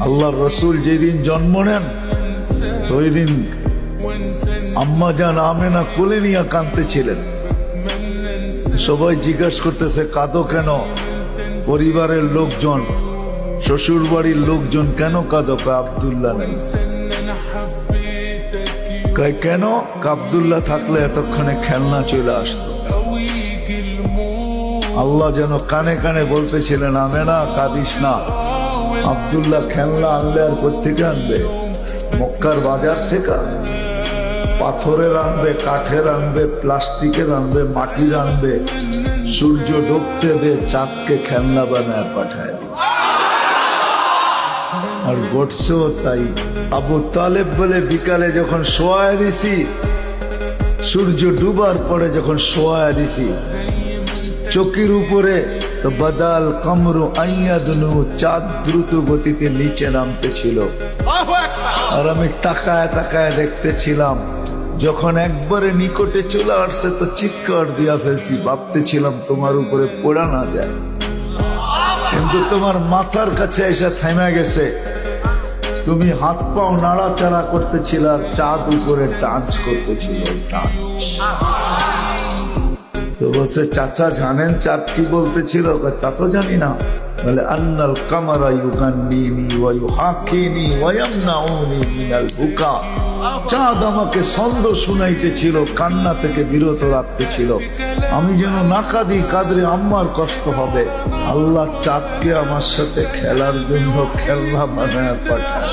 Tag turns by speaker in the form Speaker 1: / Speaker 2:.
Speaker 1: আল্লাহর রসুল যেদিন জন্ম নেন তো ওই দিন আম্মা জান আমেনা কোলে নিয়ে কাঁদতেছিলেন। সবাই জিজ্ঞাসা করতেছে কাঁদো কেন? পরিবারের লোকজন, শ্বশুর বাড়ির লোকজন কেন কাঁদো? আব্দুল্লাহ নাই। কেন? আব্দুল্লাহ থাকলে এতক্ষণে খেলনা চলে আসতো। আল্লাহ যেন কানে কানে বলতেছিলেন আমেনা কাঁদিস না, আব্দুল্লাহ খেলনা আনলে আর কোত্থেকে আনবে? মক্কার বাজার থেকে পাথরের আনবে, কাঠের আনবে, প্লাস্টিকের আনবে, মাটির আনবে। সূর্য ডুবতে দে, চাঁদকে খেলনা বানায় পাঠায়। আর ঘটছেও তাই। আবু তালেব বলে বিকালে যখন শোয়া দিছি, সূর্য ডুবার পরে যখন শোয়া দিছি, চোখের উপরে তো বাদাল কামরু আইয়াদনু, চাঁদ দ্রুত গতিতে নিচে নামতেছিল। আর আমি তাকায় তাকায় দেখতেছিলাম। যখন একবারে নিকটে চলে আসছে তো চিৎকার দিয়া ফেলছি, ভাবতেছিলাম তোমার উপরে পড়া না যায়, কিন্তু তোমার মাথার কাছে এসে থেমে গেছে। তুমি হাত পাও নাড়াচাড়া করতেছিল আর চাঁদ উপরে ডান্স করতেছিল। তো বলছে চাচা জানেন চাঁদ কি বলতেছিল? তা তো জানি না। বলে আন্নাল কামারা ইউগান্নিনি ওয়া ইউহাকিনি ওয়া ইয়ামনাউনি মিনাল বুকা। চাঁদ আমাকে ছন্দ শুনাইতেছিল, কান্না থেকে বিরত রাখতেছিল। আমি যেন না কাঁদি, কাঁদলে আম্মার কষ্ট হবে। আল্লাহ চাঁদকে আমার সাথে খেলার জন্য খেলনা বানায় পাঠায়।